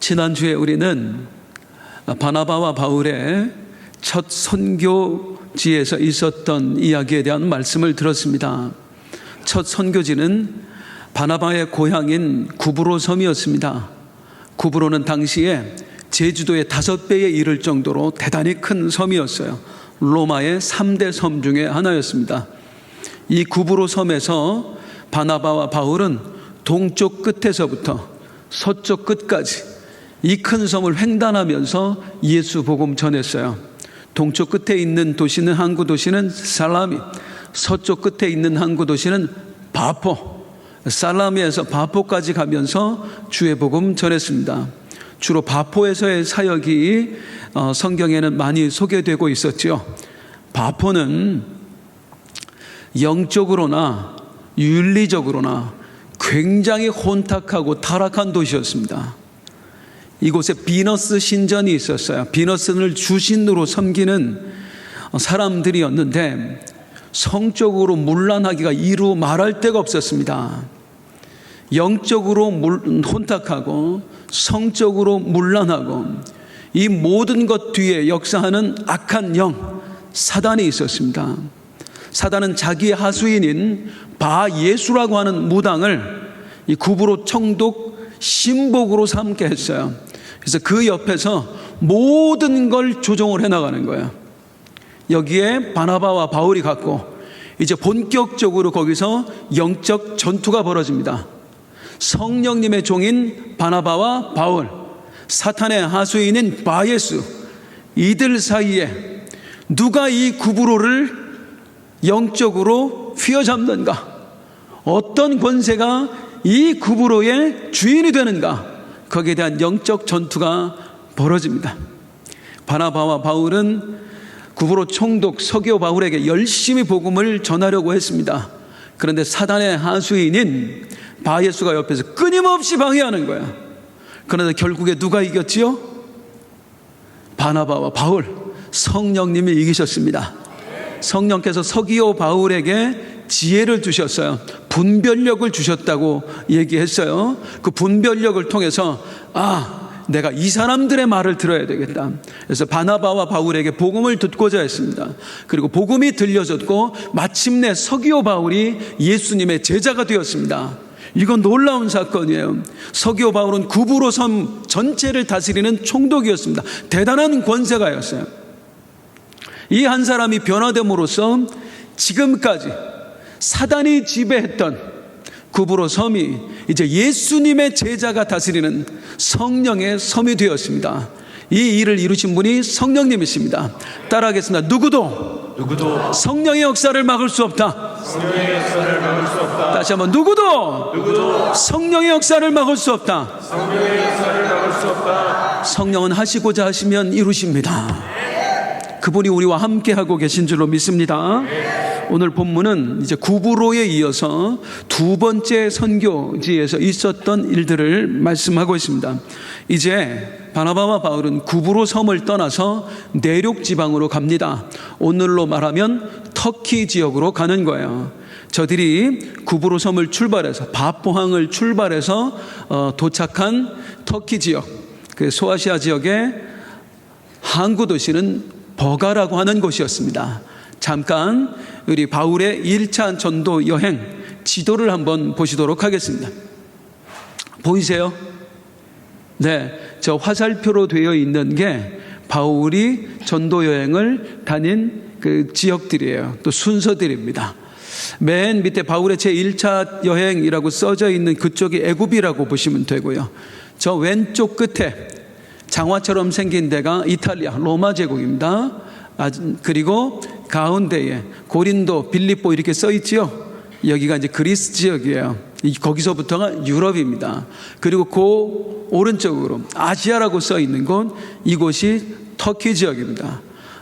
지난주에 우리는 바나바와 바울의 첫 선교지에서 있었던 이야기에 대한 말씀을 들었습니다. 첫 선교지는 바나바의 고향인 구브로 섬이었습니다. 구브로는 당시에 제주도의 5배에 이를 정도로 대단히 큰 섬이었어요. 로마의 3대 섬 중에 하나였습니다. 이 구브로 섬에서 바나바와 바울은 동쪽 끝에서부터 서쪽 끝까지 이 큰 섬을 횡단하면서 예수 복음 전했어요. 동쪽 끝에 있는 도시는 항구 도시는 살라미, 서쪽 끝에 있는 항구 도시는 바포, 살라미에서 바포까지 가면서 주의 복음 전했습니다. 주로 바포에서의 사역이 성경에는 많이 소개되고 있었지요. 바포는 영적으로나 윤리적으로나 굉장히 혼탁하고 타락한 도시였습니다. 이곳에 비너스 신전이 있었어요. 비너스를 주신으로 섬기는 사람들이었는데 성적으로 문란하기가 이루 말할 데가 없었습니다. 영적으로 혼탁하고 성적으로 문란하고 이 모든 것 뒤에 역사하는 악한 영 사단이 있었습니다. 사단은 자기의 하수인인 바예수라고 하는 무당을 이 구브로 총독 신복으로 삼게 했어요. 그래서 그 옆에서 모든 걸 조종을 해나가는 거예요. 여기에 바나바와 바울이 갔고 이제 본격적으로 거기서 영적 전투가 벌어집니다. 성령님의 종인 바나바와 바울, 사탄의 하수인인 바예수, 이들 사이에 누가 이 구브로를 영적으로 휘어잡는가? 어떤 권세가 이 구브로의 주인이 되는가? 거기에 대한 영적 전투가 벌어집니다. 바나바와 바울은 구브로 총독 서기오 바울에게 열심히 복음을 전하려고 했습니다. 그런데 사단의 하수인인 바예수가 옆에서 끊임없이 방해하는 거야. 그런데 결국에 누가 이겼지요? 바나바와 바울, 성령님이 이기셨습니다. 성령께서 서기오 바울에게 지혜를 주셨어요. 분별력을 주셨다고 얘기했어요. 그 분별력을 통해서 내가 이 사람들의 말을 들어야 되겠다. 그래서 바나바와 바울에게 복음을 듣고자 했습니다. 그리고 복음이 들려졌고 마침내 서기오 바울이 예수님의 제자가 되었습니다. 이건 놀라운 사건이에요. 서기오 바울은 구브로 섬 전체를 다스리는 총독이었습니다. 대단한 권세가였어요. 이 한 사람이 변화됨으로써 지금까지 사단이 지배했던 구브로 섬이 이제 예수님의 제자가 다스리는 성령의 섬이 되었습니다. 이 일을 이루신 분이 성령님이십니다. 따라하겠습니다. 누구도 성령의 역사를 막을 수 없다. 성령의 역사를 막을 수 없다. 다시 한번 누구도 성령의 역사를 막을 수 없다. 성령의 역사를 막을 수 없다. 성령은 하시고자 하시면 이루십니다. 그분이 우리와 함께 하고 계신 줄로 믿습니다. 오늘 본문은 이제 구브로에 이어서 두 번째 선교지에서 있었던 일들을 말씀하고 있습니다. 이제 바나바와 바울은 구브로 섬을 떠나서 내륙 지방으로 갑니다. 오늘로 말하면 터키 지역으로 가는 거예요. 저들이 구브로 섬을 출발해서 바포항을 출발해서 도착한 터키 지역, 그 소아시아 지역의 항구 도시는 버가라고 하는 곳이었습니다. 잠깐 우리 바울의 1차 전도 여행 지도를 한번 보시도록 하겠습니다. 보이세요? 네, 저 화살표로 되어 있는 게 바울이 전도 여행을 다닌 그 지역들이에요. 또 순서들입니다. 맨 밑에 바울의 제1차 여행이라고 써져 있는 그쪽이 애굽이라고 보시면 되고요. 저 왼쪽 끝에 장화처럼 생긴 데가 이탈리아, 로마 제국입니다. 그리고 가운데에 고린도, 빌립보 이렇게 써 있지요. 여기가 이제 그리스 지역이에요. 거기서부터가 유럽입니다. 그리고 그 오른쪽으로 아시아라고 써 있는 곳, 이곳이 터키 지역입니다.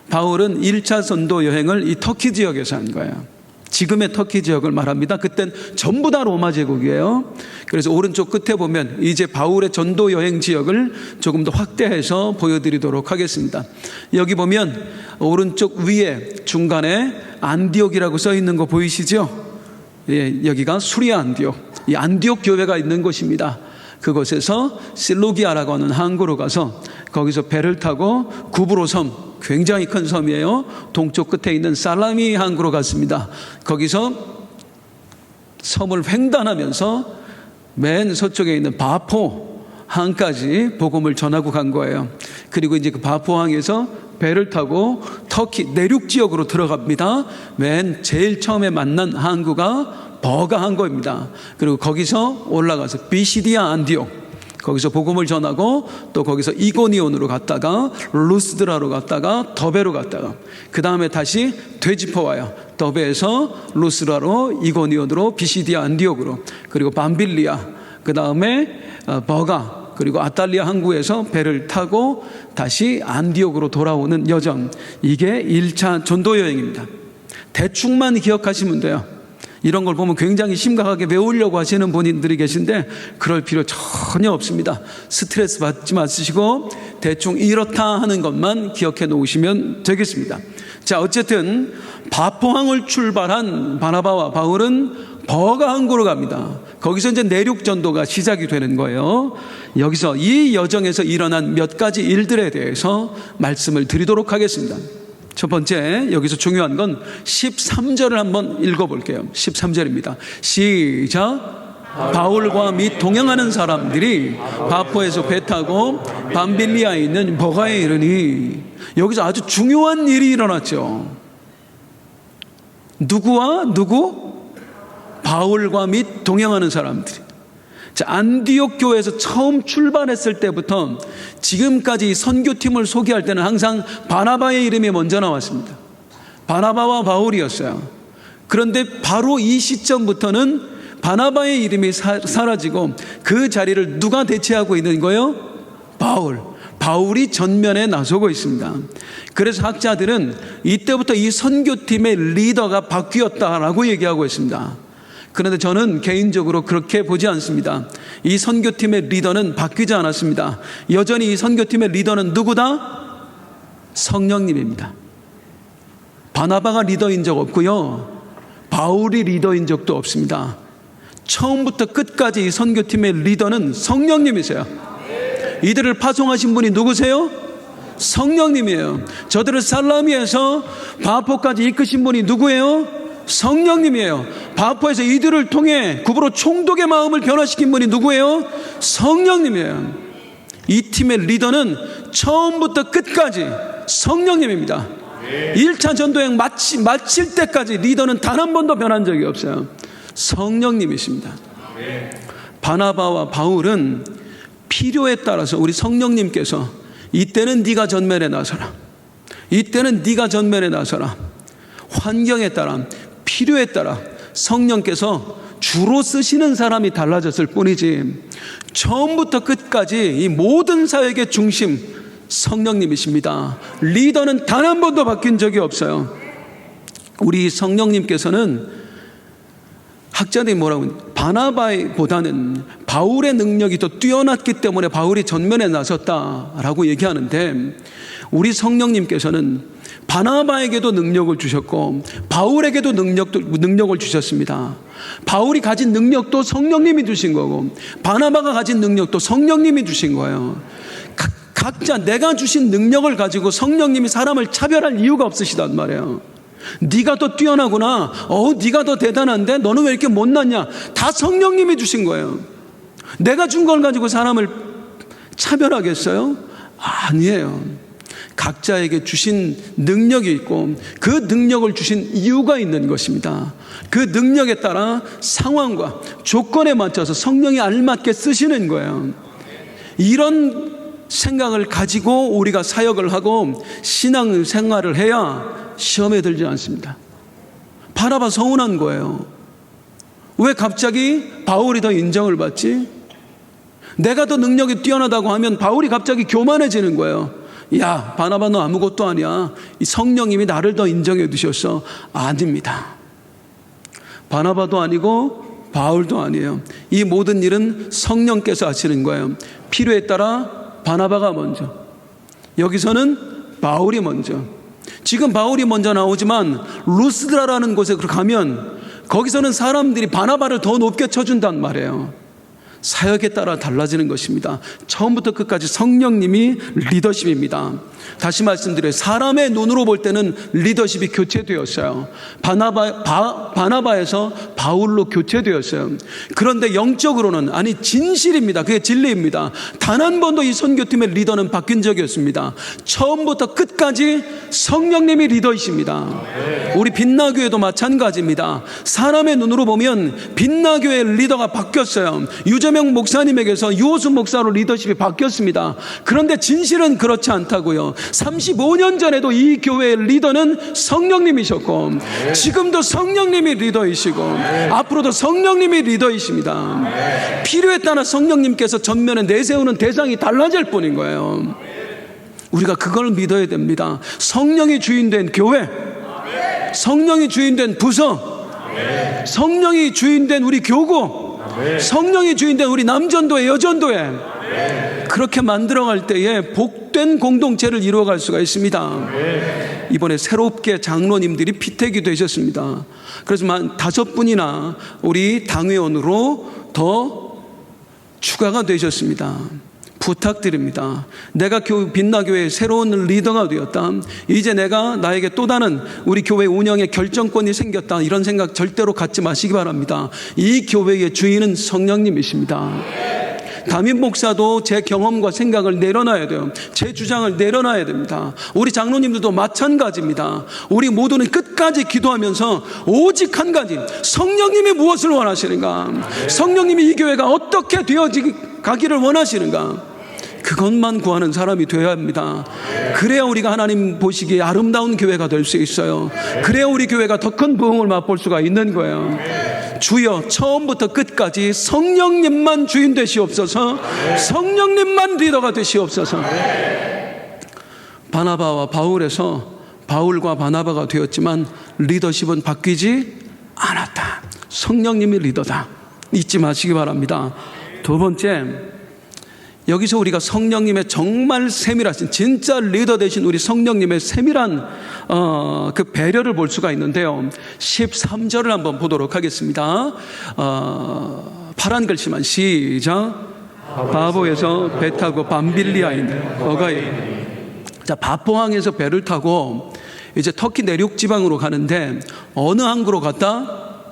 바울은 1차 전도 여행을 이 터키 지역에서 한 거예요. 지금의 터키 지역을 말합니다. 그땐 전부 다 로마 제국이에요. 그래서 오른쪽 끝에 보면 이제 바울의 전도 여행 지역을 조금 더 확대해서 보여드리도록 하겠습니다. 여기 보면 오른쪽 위에 중간에 안디옥이라고 써 있는 거 보이시죠? 예, 여기가 수리아 안디옥, 이 안디옥 교회가 있는 곳입니다. 그곳에서 실루기아라고 하는 항구로 가서 거기서 배를 타고 구브로 섬, 굉장히 큰 섬이에요. 동쪽 끝에 있는 살라미 항구로 갔습니다. 거기서 섬을 횡단하면서 맨 서쪽에 있는 바포 항까지 복음을 전하고 간 거예요. 그리고 이제 그 바포 항에서 배를 타고 터키 내륙 지역으로 들어갑니다. 맨 제일 처음에 만난 항구가 버가 항구입니다. 그리고 거기서 올라가서 비시디아 안디옥, 거기서 복음을 전하고 또 거기서 이고니온으로 갔다가 루스드라로 갔다가 더베로 갔다가 그 다음에 다시 되짚어와요. 더베에서 루스드라로 이고니온으로 비시디아 안디옥으로, 그리고 밤빌리아, 그 다음에 버가, 그리고 아탈리아 항구에서 배를 타고 다시 안디옥으로 돌아오는 여정. 이게 1차 전도 여행입니다. 대충만 기억하시면 돼요. 이런 걸 보면 굉장히 심각하게 외우려고 하시는 분들이 계신데 그럴 필요 전혀 없습니다. 스트레스 받지 마시고 대충 이렇다 하는 것만 기억해 놓으시면 되겠습니다. 자, 어쨌든 바포항을 출발한 바나바와 바울은 버가 항구로 갑니다. 거기서 이제 내륙 전도가 시작이 되는 거예요. 여기서 이 여정에서 일어난 몇 가지 일들에 대해서 말씀을 드리도록 하겠습니다. 첫 번째, 여기서 중요한 건 13절을 한번 읽어볼게요. 13절입니다. 시작. 바울과 및 동행하는 사람들이 바포에서 배 타고 밤빌리아에 있는 버가에 이르니, 여기서 아주 중요한 일이 일어났죠. 누구와 누구? 바울과 및 동행하는 사람들이. 자, 안디옥 교회에서 처음 출발했을 때부터 지금까지 선교팀을 소개할 때는 항상 바나바의 이름이 먼저 나왔습니다. 바나바와 바울이었어요. 그런데 바로 이 시점부터는 바나바의 이름이 사라지고 그 자리를 누가 대체하고 있는 거예요? 바울이 전면에 나서고 있습니다. 그래서 학자들은 이때부터 이 선교팀의 리더가 바뀌었다라고 얘기하고 있습니다. 그런데 저는 개인적으로 그렇게 보지 않습니다. 이 선교팀의 리더는 바뀌지 않았습니다. 여전히 이 선교팀의 리더는 누구다? 성령님입니다. 바나바가 리더인 적 없고요, 바울이 리더인 적도 없습니다. 처음부터 끝까지 이 선교팀의 리더는 성령님이세요. 이들을 파송하신 분이 누구세요? 성령님이에요. 저들을 살라미에서 바포까지 이끄신 분이 누구예요? 성령님이에요. 바포에서 이들을 통해 구브로 총독의 마음을 변화시킨 분이 누구예요? 성령님이에요. 이 팀의 리더는 처음부터 끝까지 성령님입니다. 1차 전도여행 마칠 때까지 리더는 단 한 번도 변한 적이 없어요. 성령님이십니다. 바나바와 바울은 필요에 따라서 우리 성령님께서 이때는 네가 전면에 나서라, 이때는 네가 전면에 나서라, 환경에 따라 필요에 따라 성령께서 주로 쓰시는 사람이 달라졌을 뿐이지 처음부터 끝까지 이 모든 사역의 중심 성령님이십니다. 리더는 단 한 번도 바뀐 적이 없어요. 우리 성령님께서는, 학자들이 뭐라고 하냐, 바나바보다는 바울의 능력이 더 뛰어났기 때문에 바울이 전면에 나섰다라고 얘기하는데, 우리 성령님께서는 바나바에게도 능력을 주셨고 바울에게도 능력을 주셨습니다. 바울이 가진 능력도 성령님이 주신 거고 바나바가 가진 능력도 성령님이 주신 거예요. 각자 내가 주신 능력을 가지고 성령님이 사람을 차별할 이유가 없으시단 말이에요. 네가 더 뛰어나구나, 네가 더 대단한데 너는 왜 이렇게 못났냐, 다 성령님이 주신 거예요. 내가 준 걸 가지고 사람을 차별하겠어요? 아니에요. 각자에게 주신 능력이 있고 그 능력을 주신 이유가 있는 것입니다. 그 능력에 따라 상황과 조건에 맞춰서 성령이 알맞게 쓰시는 거예요. 이런 생각을 가지고 우리가 사역을 하고 신앙생활을 해야 시험에 들지 않습니다. 바나바 서운한 거예요. 왜 갑자기 바울이 더 인정을 받지? 내가 더 능력이 뛰어나다고 하면 바울이 갑자기 교만해지는 거예요. 야, 바나바 너 아무것도 아니야, 이 성령님이 나를 더 인정해 두셨어. 아닙니다. 바나바도 아니고 바울도 아니에요. 이 모든 일은 성령께서 하시는 거예요. 필요에 따라 바나바가 먼저, 여기서는 바울이 먼저. 지금 바울이 먼저 나오지만 루스드라라는 곳에 가면 거기서는 사람들이 바나바를 더 높게 쳐준단 말이에요. 사역에 따라 달라지는 것입니다. 처음부터 끝까지 성령님이 리더십입니다. 다시 말씀드려요. 사람의 눈으로 볼 때는 리더십이 교체되었어요. 바나바에서 바울로 교체되었어요. 그런데 영적으로는, 아니 진실입니다. 그게 진리입니다. 단 한 번도 이 선교팀의 리더는 바뀐 적이 없습니다. 처음부터 끝까지 성령님이 리더이십니다. 우리 빛나교회도 마찬가지입니다. 사람의 눈으로 보면 빛나교회 리더가 바뀌었어요. 유재명 목사님에게서 유호수 목사로 리더십이 바뀌었습니다. 그런데 진실은 그렇지 않다고요. 35년 전에도 이 교회의 리더는 성령님이셨고, 지금도 성령님이 리더이시고, 앞으로도 성령님이 리더이십니다. 필요에 따라 성령님께서 전면에 내세우는 대상이 달라질 뿐인 거예요. 우리가 그걸 믿어야 됩니다. 성령이 주인된 교회, 성령이 주인된 부서, 성령이 주인된 우리 교구, 성령이 주인된 우리 남전도회, 여전도회, 그렇게 만들어갈 때에 복된 공동체를 이루어갈 수가 있습니다. 이번에 새롭게 장로님들이 피택이 되셨습니다. 그래서 5분이나 우리 당회원으로 더 추가가 되셨습니다. 부탁드립니다. 내가 빛나교회의 새로운 리더가 되었다. 이제 내가 나에게 또 다른 우리 교회 운영의 결정권이 생겼다. 이런 생각 절대로 갖지 마시기 바랍니다. 이 교회의 주인은 성령님이십니다. 담임 목사도 제 경험과 생각을 내려놔야 돼요. 제 주장을 내려놔야 됩니다. 우리 장로님들도 마찬가지입니다. 우리 모두는 끝까지 기도하면서 오직 한 가지, 성령님이 무엇을 원하시는가, 성령님이 이 교회가 어떻게 되어가기를 원하시는가, 그것만 구하는 사람이 되어야 합니다. 그래야 우리가 하나님 보시기에 아름다운 교회가 될 수 있어요. 그래야 우리 교회가 더 큰 부흥을 맛볼 수가 있는 거예요. 주여, 처음부터 끝까지 성령님만 주인 되시옵소서. 성령님만 리더가 되시옵소서. 바나바와 바울에서 바울과 바나바가 되었지만 리더십은 바뀌지 않았다. 성령님이 리더다. 잊지 마시기 바랍니다. 두 번째, 여기서 우리가 성령님의 정말 세밀하신, 진짜 리더 되신 우리 성령님의 세밀한 그 배려를 볼 수가 있는데요. 13절을 한번 보도록 하겠습니다. 파란 글씨만 시작. 바보에서 배 타고 밤빌리아에 있는 어가에, 자, 바포항에서 배를 타고 이제 터키 내륙 지방으로 가는데 어느 항구로 갔다?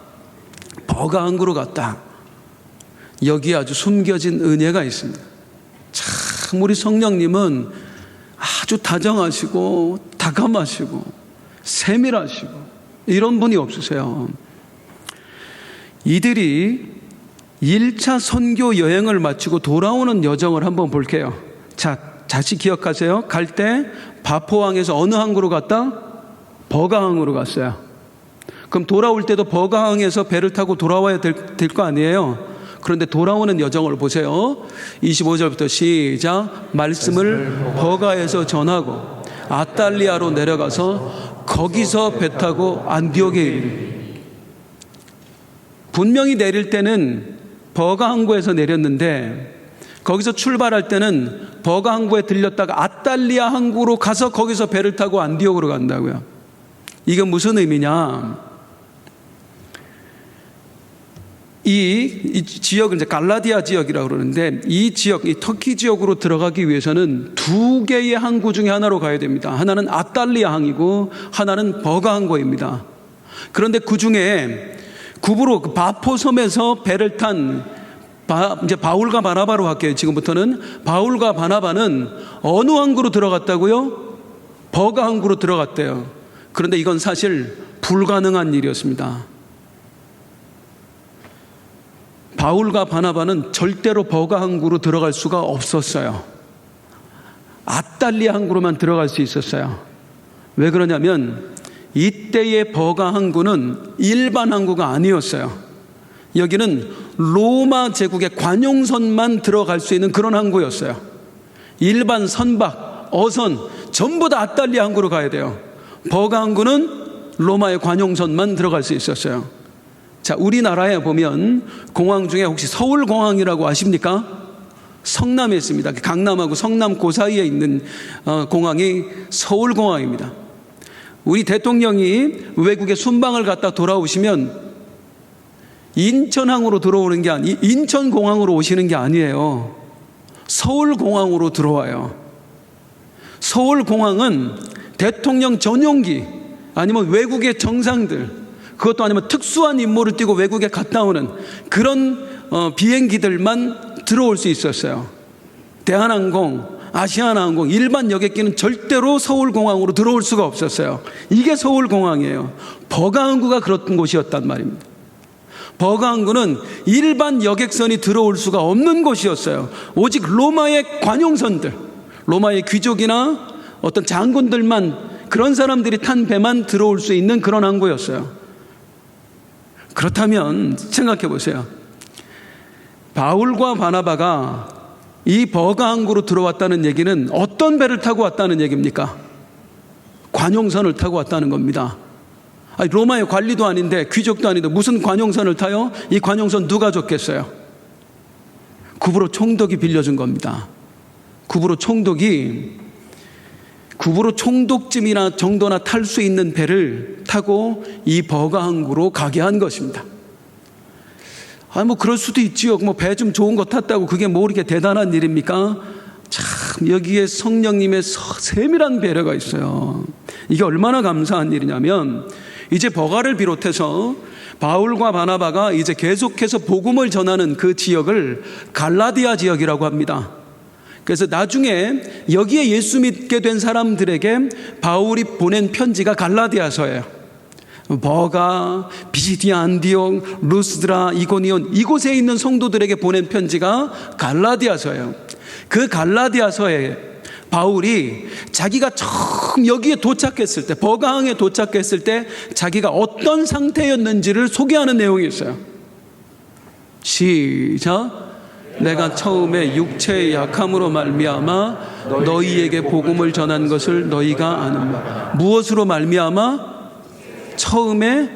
버가 항구로 갔다. 여기에 아주 숨겨진 은혜가 있습니다. 참 우리 성령님은 아주 다정하시고 다감하시고 세밀하시고 이런 분이 없으세요. 이들이 1차 선교 여행을 마치고 돌아오는 여정을 한번 볼게요. 자, 다시 기억하세요. 갈 때 바포항에서 어느 항구로 갔다? 버가항으로 갔어요. 그럼 돌아올 때도 버가항에서 배를 타고 돌아와야 될 거 아니에요? 그런데 돌아오는 여정을 보세요. 25절부터 시작. 말씀을 버가에서 전하고 아탈리아로 내려가서 거기서 배 타고 안디옥에 이르니. 분명히 내릴 때는 버가 항구에서 내렸는데 거기서 출발할 때는 버가 항구에 들렸다가 아탈리아 항구로 가서 거기서 배를 타고 안디옥으로 간다고요. 이게 무슨 의미냐? 이 지역은 이제 갈라디아 지역이라고 그러는데 이 지역, 이 터키 지역으로 들어가기 위해서는 2개의 항구 중에 하나로 가야 됩니다. 하나는 아탈리아 항이고 하나는 버가 항구입니다. 그런데 그 중에 구브로 그 바포섬에서 배를 탄 이제 바울과 바나바로 할게요. 지금부터는 바울과 바나바는 어느 항구로 들어갔다고요? 버가 항구로 들어갔대요. 그런데 이건 사실 불가능한 일이었습니다. 바울과 바나바는 절대로 버가 항구로 들어갈 수가 없었어요. 아탈리아 항구로만 들어갈 수 있었어요. 왜 그러냐면 이때의 버가 항구는 일반 항구가 아니었어요. 여기는 로마 제국의 관용선만 들어갈 수 있는 그런 항구였어요. 일반 선박, 어선 전부 다 아탈리아 항구로 가야 돼요. 버가 항구는 로마의 관용선만 들어갈 수 있었어요. 자, 우리나라에 보면 공항 중에 혹시 서울공항이라고 아십니까? 성남에 있습니다. 강남하고 성남 그 사이에 있는 공항이 서울공항입니다. 우리 대통령이 외국에 순방을 갔다 돌아오시면 인천항으로 들어오는 게 인천공항으로 오시는 게 아니에요. 서울공항으로 들어와요. 서울공항은 대통령 전용기 아니면 외국의 정상들, 그것도 아니면 특수한 임무를 띠고 외국에 갔다 오는 그런 비행기들만 들어올 수 있었어요. 대한항공, 아시아나항공, 일반 여객기는 절대로 서울공항으로 들어올 수가 없었어요. 이게 서울공항이에요. 버가항구가 그런 곳이었단 말입니다. 버가항구는 일반 여객선이 들어올 수가 없는 곳이었어요. 오직 로마의 관용선들, 로마의 귀족이나 어떤 장군들만, 그런 사람들이 탄 배만 들어올 수 있는 그런 항구였어요. 그렇다면 생각해 보세요. 바울과 바나바가 이 버가항구로 들어왔다는 얘기는 어떤 배를 타고 왔다는 얘기입니까? 관용선을 타고 왔다는 겁니다. 아니, 로마의 관리도 아닌데, 귀족도 아닌데 무슨 관용선을 타요? 이 관용선 누가 줬겠어요? 구브로 총독이 빌려준 겁니다. 구브로 총독쯤이나 정도나 탈 수 있는 배를 타고 이 버가항구로 가게 한 것입니다. 뭐 그럴 수도 있지요. 뭐 배 좀 좋은 거 탔다고 그게 뭐 이렇게 대단한 일입니까? 참, 여기에 성령님의 세밀한 배려가 있어요. 이게 얼마나 감사한 일이냐면, 이제 버가를 비롯해서 바울과 바나바가 이제 계속해서 복음을 전하는 그 지역을 갈라디아 지역이라고 합니다. 그래서 나중에 여기에 예수 믿게 된 사람들에게 바울이 보낸 편지가 갈라디아서예요. 버가, 비시디아, 안디옥, 루스드라, 이고니온, 이곳에 있는 성도들에게 보낸 편지가 갈라디아서예요. 그 갈라디아서에 바울이 자기가 처음 여기에 도착했을 때, 버가항에 도착했을 때 자기가 어떤 상태였는지를 소개하는 내용이 있어요. 시작. 내가 처음에 육체의 약함으로 말미암아 너희에게 복음을 전한 것을 너희가 아는 바. 무엇으로 말미암아? 처음에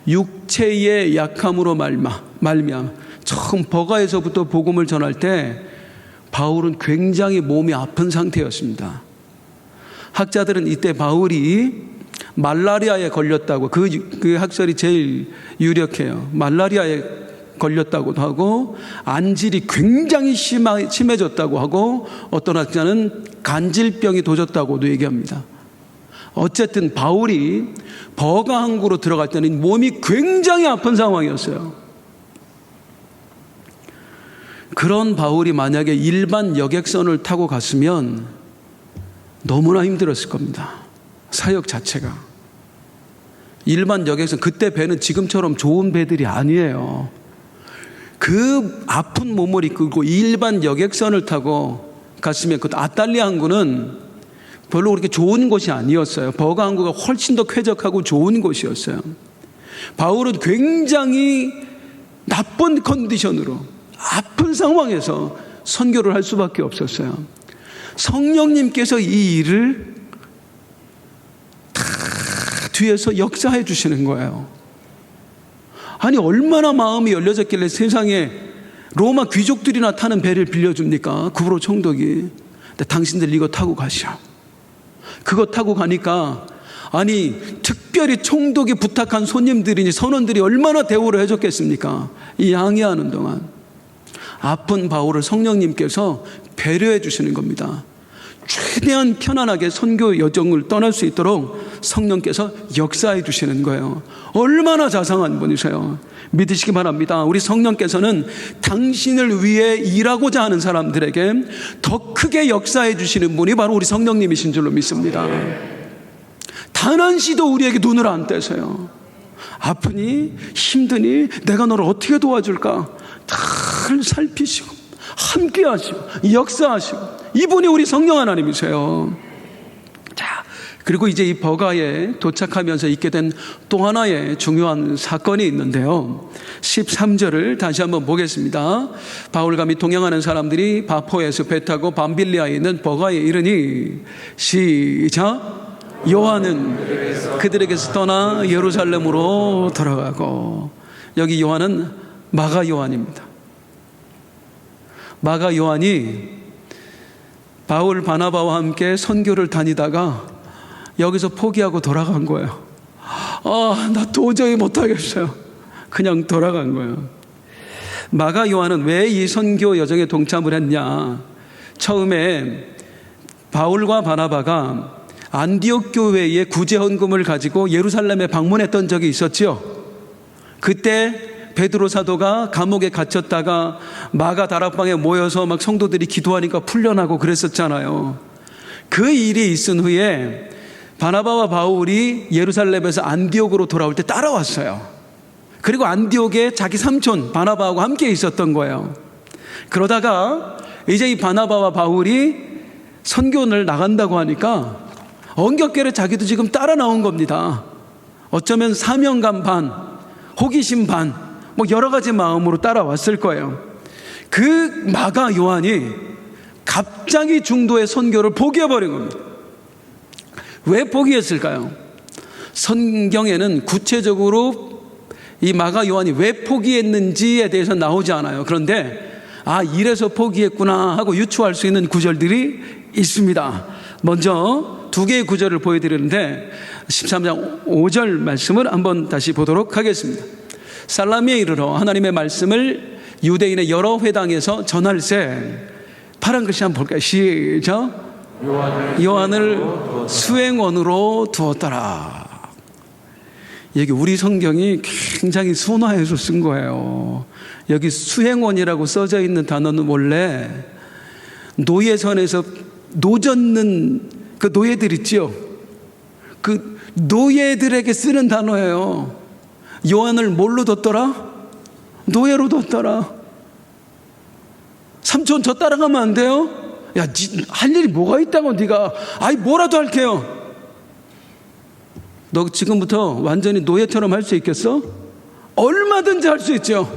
육체의 약함으로 말미암아. 처음 버가에서부터 복음을 전할 때 바울은 굉장히 몸이 아픈 상태였습니다. 학자들은 이때 바울이 말라리아에 걸렸다고, 그 학설이 제일 유력해요. 말라리아에 걸렸다고도 하고, 안질이 굉장히 심해졌다고 하고, 어떤 학자는 간질병이 도졌다고도 얘기합니다. 어쨌든 바울이 버가항구로 들어갈 때는 몸이 굉장히 아픈 상황이었어요. 그런 바울이 만약에 일반 여객선을 타고 갔으면 너무나 힘들었을 겁니다. 사역 자체가. 일반 여객선, 그때 배는 지금처럼 좋은 배들이 아니에요. 그 아픈 몸을 이끌고 일반 여객선을 타고 갔으면, 그 아탈리아 항구는 별로 그렇게 좋은 곳이 아니었어요. 버가 항구가 훨씬 더 쾌적하고 좋은 곳이었어요. 바울은 굉장히 나쁜 컨디션으로, 아픈 상황에서 선교를 할 수밖에 없었어요. 성령님께서 이 일을 다 뒤에서 역사해 주시는 거예요. 아니, 얼마나 마음이 열려졌길래 세상에 로마 귀족들이나 타는 배를 빌려줍니까? 구브로 총독이. 근데 당신들 이거 타고 가시오. 그거 타고 가니까, 아니, 특별히 총독이 부탁한 손님들이니 선원들이 얼마나 대우를 해줬겠습니까? 이 항해하는 동안. 아픈 바울을 성령님께서 배려해 주시는 겁니다. 최대한 편안하게 선교 여정을 떠날 수 있도록 성령께서 역사해 주시는 거예요. 얼마나 자상한 분이세요. 믿으시기 바랍니다. 우리 성령께서는 당신을 위해 일하고자 하는 사람들에게 더 크게 역사해 주시는 분이 바로 우리 성령님이신 줄로 믿습니다. 단 한 시도 우리에게 눈을 안 떼세요. 아프니? 힘드니? 내가 너를 어떻게 도와줄까? 잘 살피시고 함께 하시고 역사하시고, 이분이 우리 성령 하나님이세요. 자, 그리고 이제 이 버가에 도착하면서 있게 된 또 하나의 중요한 사건이 있는데요. 13절을 다시 한번 보겠습니다. 바울과 및 동행하는 사람들이 바포에서 배 타고 밤빌리아에 있는 버가에 이르니, 시작. 요한은 그들에게서 떠나 예루살렘으로 돌아가고. 여기 요한은 마가 요한입니다. 마가 요한이 바울 바나바와 함께 선교를 다니다가 여기서 포기하고 돌아간 거예요. 나 도저히 못하겠어요. 그냥 돌아간 거예요. 마가 요한은 왜 이 선교 여정에 동참을 했냐? 처음에 바울과 바나바가 안디옥 교회의 구제 헌금을 가지고 예루살렘에 방문했던 적이 있었죠. 그때 베드로 사도가 감옥에 갇혔다가 마가 다락방에 모여서 막 성도들이 기도하니까 풀려나고 그랬었잖아요. 그 일이 있은 후에 바나바와 바울이 예루살렘에서 안디옥으로 돌아올 때 따라왔어요. 그리고 안디옥에 자기 삼촌 바나바하고 함께 있었던 거예요. 그러다가 이제 이 바나바와 바울이 선교를 나간다고 하니까 엉겹결에 자기도 지금 따라 나온 겁니다. 어쩌면 사명감 반, 호기심 반, 뭐 여러 가지 마음으로 따라왔을 거예요. 그 마가 요한이 갑자기 중도의 선교를 포기해버린 겁니다. 왜 포기했을까요? 성경에는 구체적으로 이 마가 요한이 왜 포기했는지에 대해서 나오지 않아요. 그런데 이래서 포기했구나 하고 유추할 수 있는 구절들이 있습니다. 먼저 두 개의 구절을 보여드리는데 13장 5절 말씀을 한번 다시 보도록 하겠습니다. 살라미에 이르러 하나님의 말씀을 유대인의 여러 회당에서 전할세. 파란 글씨 한번 볼까요? 시작. 요한을 수행원으로 두었더라. 여기 우리 성경이 굉장히 순화해서 쓴 거예요. 여기 수행원이라고 써져 있는 단어는 원래 노예선에서 노젓는 그 노예들 있죠. 그 노예들에게 쓰는 단어예요. 요한을 뭘로 뒀더라? 노예로 뒀더라. 삼촌 저 따라가면 안 돼요? 야, 할 일이 뭐가 있다고 네가. 뭐라도 할게요. 너 지금부터 완전히 노예처럼 할 수 있겠어? 얼마든지 할 수 있죠.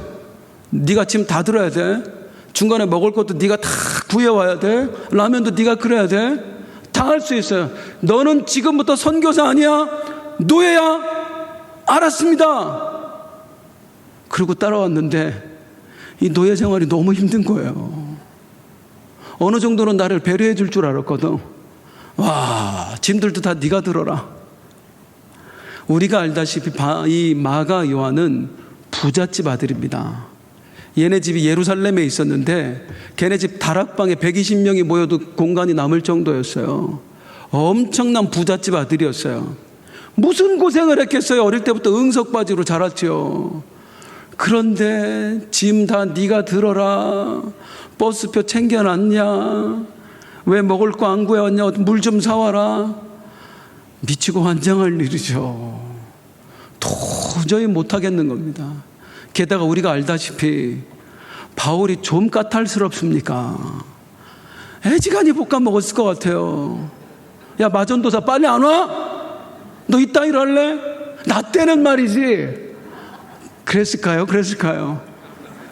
네가 짐 다 들어야 돼. 중간에 먹을 것도 네가 다 구해와야 돼. 라면도 네가 끓여야 돼. 다 할 수 있어요. 너는 지금부터 선교사 아니야? 노예야? 알았습니다. 그리고 따라왔는데 이 노예 생활이 너무 힘든 거예요. 어느 정도는 나를 배려해 줄 줄 알았거든. 짐들도 다 네가 들어라. 우리가 알다시피 이 마가 요한은 부잣집 아들입니다. 얘네 집이 예루살렘에 있었는데 걔네 집 다락방에 120명이 모여도 공간이 남을 정도였어요. 엄청난 부잣집 아들이었어요. 무슨 고생을 했겠어요. 어릴 때부터 응석바지로 자랐죠. 그런데 짐 다 네가 들어라. 버스표 챙겨놨냐? 왜 먹을 거 안 구해왔냐? 물 좀 사와라. 미치고 환장할 일이죠. 도저히 못하겠는 겁니다. 게다가 우리가 알다시피 바울이 좀 까탈스럽습니까? 애지간히 볶아 먹었을 것 같아요. 야, 마전도사 빨리 안 와? 너 이따 일할래? 나 때는 말이지. 그랬을까요?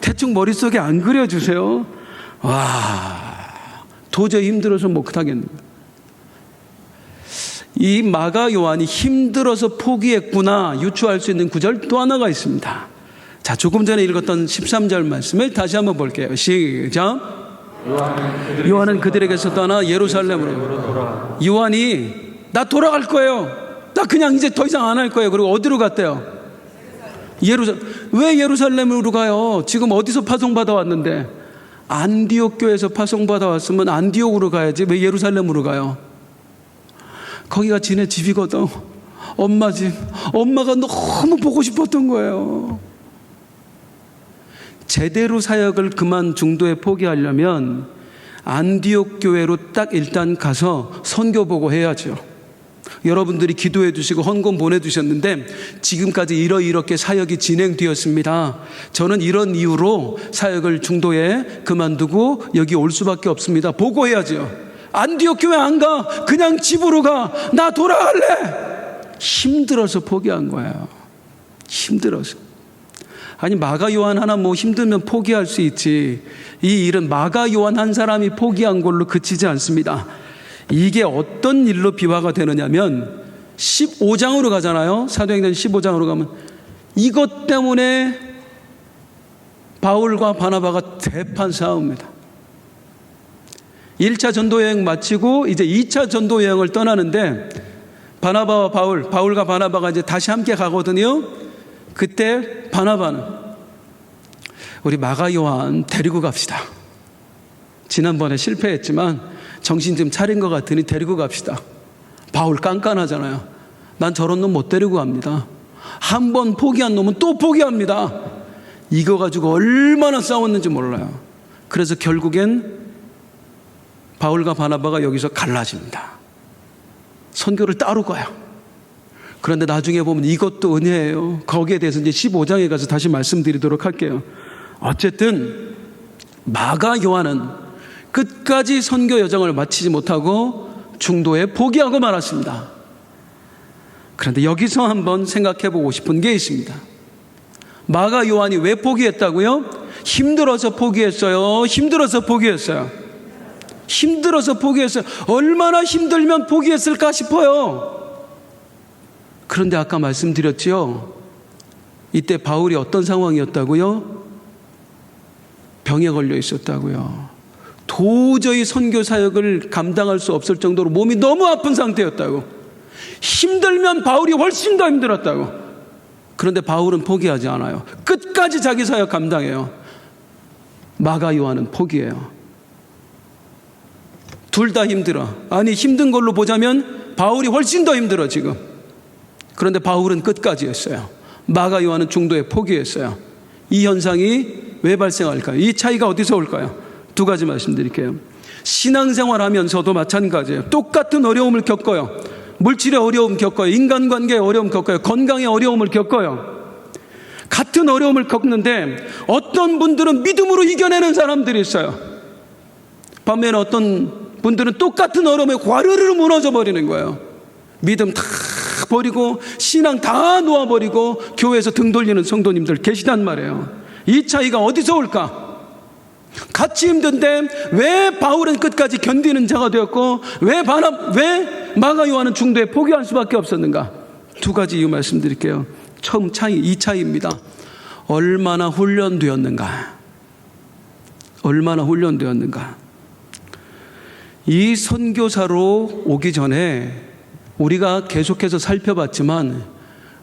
대충 머릿속에 안 그려주세요. 도저히 힘들어서 못하겠는 거예요. 이 마가 요한이 힘들어서 포기했구나 유추할 수 있는 구절 또 하나가 있습니다. 자, 조금 전에 읽었던 13절 말씀을 다시 한번 볼게요. 시작. 요한은 그들에게서 떠나 예루살렘으로. 요한이 나 돌아갈 거예요. 나 그냥 이제 더 이상 안 할 거예요. 그리고 어디로 갔대요? 왜 예루살렘으로 가요? 지금 어디서 파송받아 왔는데? 안디옥 교회에서 파송받아 왔으면 안디옥으로 가야지. 왜 예루살렘으로 가요? 거기가 지네 집이거든. 엄마 집. 엄마가 너무 보고 싶었던 거예요. 제대로 사역을 그만 중도에 포기하려면 안디옥 교회로 딱 일단 가서 선교 보고 해야죠. 여러분들이 기도해 주시고 헌금 보내주셨는데 지금까지 이렇게 사역이 진행되었습니다. 저는 이런 이유로 사역을 중도에 그만두고 여기 올 수밖에 없습니다. 보고해야죠. 안디옥 교회 안 가. 그냥 집으로 가. 나 돌아갈래. 힘들어서 포기한 거예요. 힘들어서. 아니, 마가 요한 하나 힘들면 포기할 수 있지. 이 일은 마가 요한 한 사람이 포기한 걸로 그치지 않습니다. 이게 어떤 일로 비화가 되느냐면 15장으로 가잖아요. 사도행전 15장으로 가면 이것 때문에 바울과 바나바가 대판 싸웁니다. 1차 전도여행 마치고 이제 2차 전도여행을 떠나는데 바울과 바나바가 이제 다시 함께 가거든요. 그때 바나바는 우리 마가 요한 데리고 갑시다. 지난번에 실패했지만 정신 좀 차린 것 같으니 데리고 갑시다. 바울 깐깐하잖아요. 난 저런 놈 못 데리고 갑니다. 한 번 포기한 놈은 또 포기합니다. 이거 가지고 얼마나 싸웠는지 몰라요. 그래서 결국엔 바울과 바나바가 여기서 갈라집니다. 선교를 따로 가요. 그런데 나중에 보면 이것도 은혜예요. 거기에 대해서 이제 15장에 가서 다시 말씀드리도록 할게요. 어쨌든 마가 요한은 끝까지 선교 여정을 마치지 못하고 중도에 포기하고 말았습니다. 그런데 여기서 한번 생각해 보고 싶은 게 있습니다. 마가 요한이 왜 포기했다고요? 힘들어서 포기했어요. 힘들어서 포기했어요. 힘들어서 포기했어요. 얼마나 힘들면 포기했을까 싶어요. 그런데 아까 말씀드렸지요. 이때 바울이 어떤 상황이었다고요? 병에 걸려 있었다고요. 도저히 선교 사역을 감당할 수 없을 정도로 몸이 너무 아픈 상태였다고. 힘들면 바울이 훨씬 더 힘들었다고. 그런데 바울은 포기하지 않아요. 끝까지 자기 사역 감당해요. 마가 요한은 포기해요. 둘 다 힘들어. 아니, 힘든 걸로 보자면 바울이 훨씬 더 힘들어 지금. 그런데 바울은 끝까지 했어요. 마가 요한은 중도에 포기했어요. 이 현상이 왜 발생할까요? 이 차이가 어디서 올까요? 두 가지 말씀드릴게요. 신앙생활 하면서도 마찬가지예요. 똑같은 어려움을 겪어요. 물질의 어려움 겪어요. 인간관계의 어려움 겪어요. 건강의 어려움을 겪어요. 같은 어려움을 겪는데 어떤 분들은 믿음으로 이겨내는 사람들이 있어요. 반면에 어떤 분들은 똑같은 어려움에 와르르 무너져 버리는 거예요. 믿음 다 버리고 신앙 다 놓아버리고 교회에서 등 돌리는 성도님들 계시단 말이에요. 이 차이가 어디서 올까? 같이 힘든데 왜 바울은 끝까지 견디는 자가 되었고 왜 마가 요한은 중도에 포기할 수밖에 없었는가? 두 가지 이유 말씀드릴게요. 처음 차이, 이 차이입니다. 얼마나 훈련되었는가? 얼마나 훈련되었는가? 이 선교사로 오기 전에 우리가 계속해서 살펴봤지만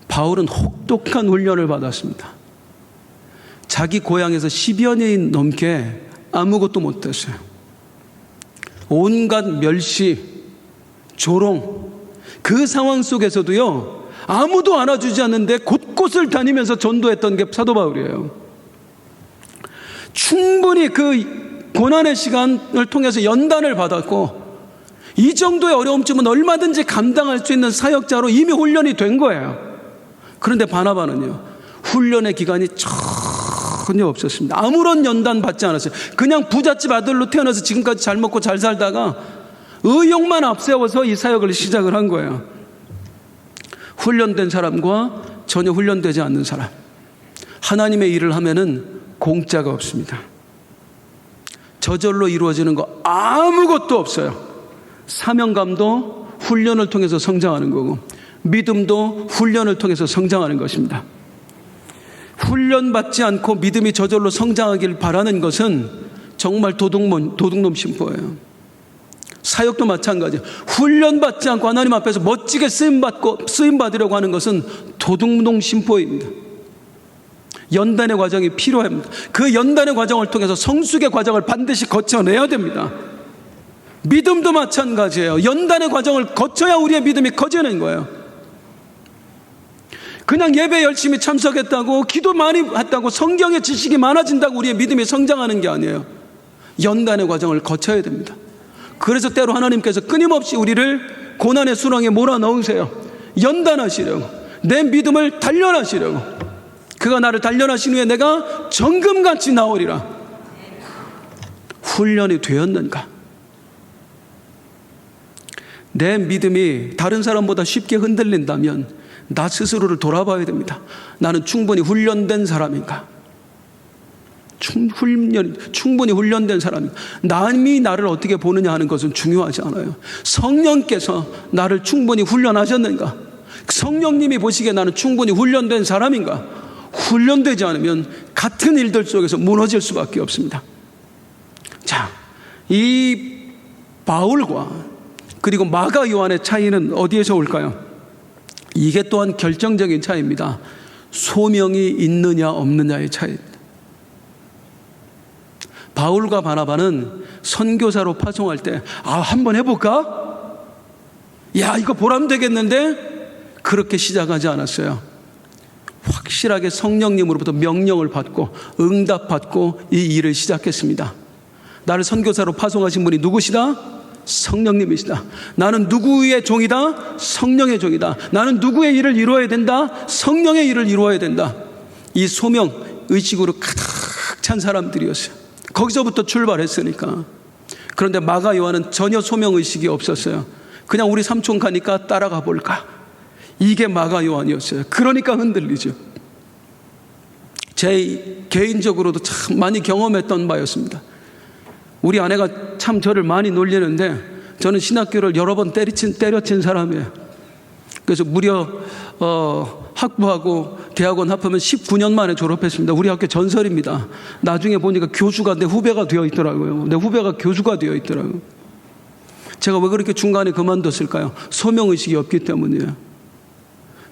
바울은 혹독한 훈련을 받았습니다. 자기 고향에서 10여 년 넘게 아무것도 못했어요. 온갖 멸시, 조롱, 그 상황 속에서도요, 아무도 안아주지 않는데 곳곳을 다니면서 전도했던 게 사도 바울이에요. 충분히 그 고난의 시간을 통해서 연단을 받았고 이 정도의 어려움쯤은 얼마든지 감당할 수 있는 사역자로 이미 훈련이 된 거예요. 그런데 바나바는요, 훈련의 기간이 전혀 없었습니다. 아무런 연단 받지 않았어요. 그냥 부잣집 아들로 태어나서 지금까지 잘 먹고 잘 살다가 의욕만 앞세워서 이 사역을 시작을 한 거예요. 훈련된 사람과 전혀 훈련되지 않는 사람, 하나님의 일을 하면은 공짜가 없습니다. 저절로 이루어지는 거 아무것도 없어요. 사명감도 훈련을 통해서 성장하는 거고 믿음도 훈련을 통해서 성장하는 것입니다. 훈련받지 않고 믿음이 저절로 성장하길 바라는 것은 정말 도둑놈 심보예요. 사역도 마찬가지예요. 훈련받지 않고 하나님 앞에서 멋지게 쓰임받으려고 하는 것은 도둑놈 심보입니다. 연단의 과정이 필요합니다. 그 연단의 과정을 통해서 성숙의 과정을 반드시 거쳐내야 됩니다. 믿음도 마찬가지예요. 연단의 과정을 거쳐야 우리의 믿음이 커지는 거예요. 그냥 예배 열심히 참석했다고, 기도 많이 했다고, 성경의 지식이 많아진다고 우리의 믿음이 성장하는 게 아니에요. 연단의 과정을 거쳐야 됩니다. 그래서 때로 하나님께서 끊임없이 우리를 고난의 수렁에 몰아넣으세요. 연단하시려고, 내 믿음을 단련하시려고. 그가 나를 단련하신 후에 내가 정금같이 나오리라. 훈련이 되었는가? 내 믿음이 다른 사람보다 쉽게 흔들린다면 나 스스로를 돌아봐야 됩니다. 나는 충분히 훈련된 사람인가? 충분히 훈련된 사람인가? 남이 나를 어떻게 보느냐 하는 것은 중요하지 않아요. 성령께서 나를 충분히 훈련하셨는가? 성령님이 보시기에 나는 충분히 훈련된 사람인가? 훈련되지 않으면 같은 일들 속에서 무너질 수밖에 없습니다. 자, 이 바울과 그리고 마가 요한의 차이는 어디에서 올까요? 이게 또한 결정적인 차이입니다. 소명이 있느냐 없느냐의 차이입니다. 바울과 바나바는 선교사로 파송할 때 한번 해볼까? 야, 이거 보람 되겠는데? 그렇게 시작하지 않았어요. 확실하게 성령님으로부터 명령을 받고 응답받고 이 일을 시작했습니다. 나를 선교사로 파송하신 분이 누구시다? 성령님이시다. 나는 누구의 종이다? 성령의 종이다. 나는 누구의 일을 이루어야 된다? 성령의 일을 이루어야 된다. 이 소명 의식으로 가득 찬 사람들이었어요. 거기서부터 출발했으니까. 그런데 마가 요한은 전혀 소명 의식이 없었어요. 그냥 우리 삼촌 가니까 따라가 볼까? 이게 마가 요한이었어요. 그러니까 흔들리죠. 제 개인적으로도 참 많이 경험했던 바였습니다. 우리 아내가 참 저를 많이 놀리는데 저는 신학교를 여러 번 때려친 사람이에요. 그래서 무려 학부하고 대학원 합하면 19년 만에 졸업했습니다. 우리 학교 전설입니다. 나중에 보니까 교수가 내 후배가 되어 있더라고요. 내 후배가 교수가 되어 있더라고요. 제가 왜 그렇게 중간에 그만뒀을까요? 소명의식이 없기 때문이에요.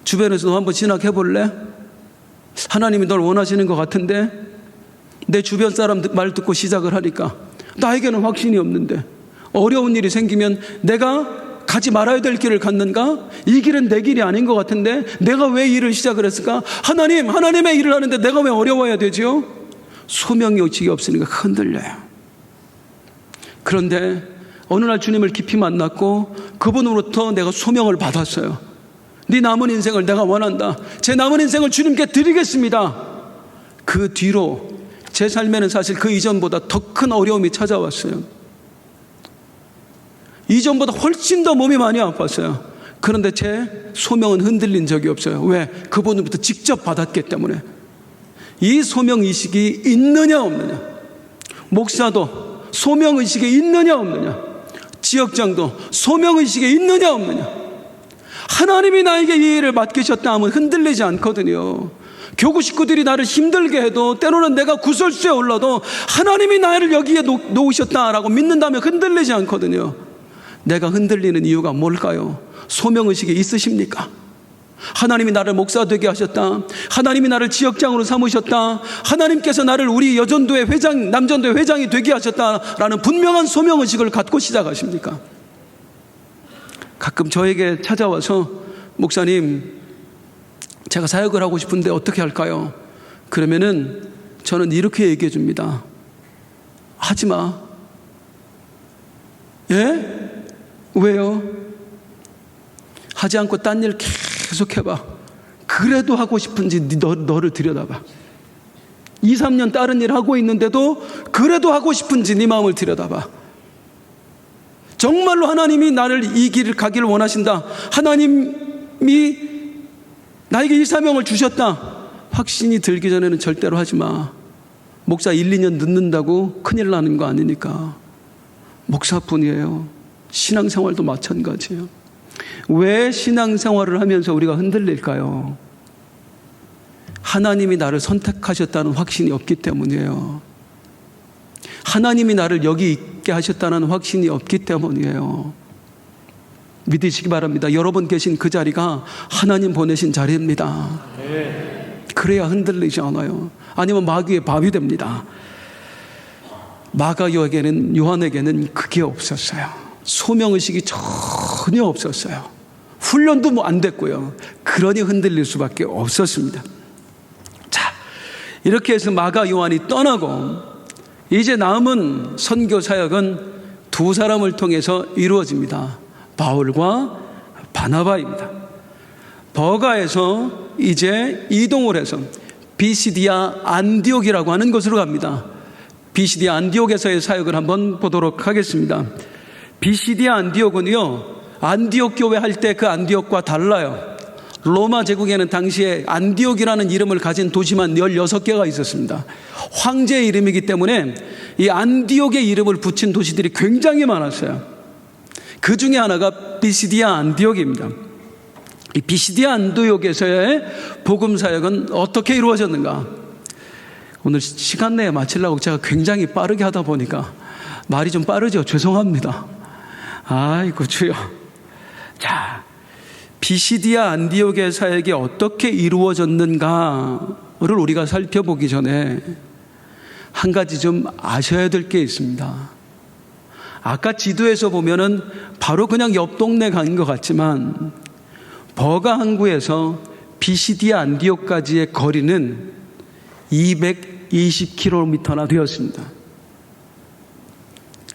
주변에서도 한번 신학해 볼래? 하나님이 널 원하시는 것 같은데? 내 주변 사람 말 듣고 시작을 하니까 나에게는 확신이 없는데, 어려운 일이 생기면 내가 가지 말아야 될 길을 갔는가? 이 길은 내 길이 아닌 것 같은데 내가 왜 일을 시작을 했을까? 하나님의 일을 하는데 내가 왜 어려워야 되지요? 소명의식이 없으니까 흔들려요. 그런데 어느 날 주님을 깊이 만났고 그분으로부터 내가 소명을 받았어요. 네 남은 인생을 내가 원한다. 제 남은 인생을 주님께 드리겠습니다. 그 뒤로 제 삶에는 사실 그 이전보다 더 큰 어려움이 찾아왔어요. 이전보다 훨씬 더 몸이 많이 아팠어요. 그런데 제 소명은 흔들린 적이 없어요. 왜? 그분으로부터 직접 받았기 때문에. 이 소명의식이 있느냐 없느냐, 목사도 소명의식이 있느냐 없느냐, 지역장도 소명의식이 있느냐 없느냐, 하나님이 나에게 이 일을 맡기셨다 하면 흔들리지 않거든요. 교구 식구들이 나를 힘들게 해도, 때로는 내가 구설수에 올라도 하나님이 나를 여기에 놓으셨다라고 믿는다면 흔들리지 않거든요. 내가 흔들리는 이유가 뭘까요? 소명의식이 있으십니까? 하나님이 나를 목사 되게 하셨다, 하나님이 나를 지역장으로 삼으셨다, 하나님께서 나를 우리 여전도의 회장, 남전도의 회장이 되게 하셨다라는 분명한 소명의식을 갖고 시작하십니까? 가끔 저에게 찾아와서 목사님, 제가 사역을 하고 싶은데 어떻게 할까요? 그러면은 저는 이렇게 얘기해 줍니다. 하지 마. 예? 왜요? 하지 않고 딴 일 계속 해봐. 그래도 하고 싶은지 너를 들여다봐. 2, 3년 다른 일 하고 있는데도 그래도 하고 싶은지 네 마음을 들여다봐. 정말로 하나님이 나를 이 길을 가기를 원하신다, 하나님이 나에게 이 사명을 주셨다, 확신이 들기 전에는 절대로 하지 마. 목사 1, 2년 늦는다고 큰일 나는 거 아니니까. 목사뿐이에요. 신앙생활도 마찬가지예요. 왜 신앙생활을 하면서 우리가 흔들릴까요? 하나님이 나를 선택하셨다는 확신이 없기 때문이에요. 하나님이 나를 여기 있게 하셨다는 확신이 없기 때문이에요. 믿으시기 바랍니다. 여러분 계신 그 자리가 하나님 보내신 자리입니다. 그래야 흔들리지 않아요. 아니면 마귀의 밥이 됩니다. 마가 요한에게는 그게 없었어요. 소명의식이 전혀 없었어요. 훈련도 안 됐고요. 그러니 흔들릴 수밖에 없었습니다. 자, 이렇게 해서 마가 요한이 떠나고 이제 남은 선교 사역은 두 사람을 통해서 이루어집니다. 바울과 바나바입니다. 버가에서 이제 이동을 해서 비시디아 안디옥이라고 하는 곳으로 갑니다. 비시디아 안디옥에서의 사역을 한번 보도록 하겠습니다. 비시디아 안디옥은요, 안디옥 교회 할 때 그 안디옥과 달라요. 로마 제국에는 당시에 안디옥이라는 이름을 가진 도시만 16개가 있었습니다. 황제의 이름이기 때문에 이 안디옥의 이름을 붙인 도시들이 굉장히 많았어요. 그 중에 하나가 비시디아 안디옥입니다. 이 비시디아 안디옥에서의 복음 사역은 어떻게 이루어졌는가? 오늘 시간 내에 마치려고 제가 굉장히 빠르게 하다 보니까 말이 좀 빠르죠? 죄송합니다. 아이고 주여. 자, 비시디아 안디옥의 사역이 어떻게 이루어졌는가를 우리가 살펴보기 전에 한 가지 좀 아셔야 될 게 있습니다. 아까 지도에서 보면은 바로 그냥 옆 동네 간 것 같지만 버가 항구에서 비시디아 안디옥까지의 거리는 220km나 되었습니다.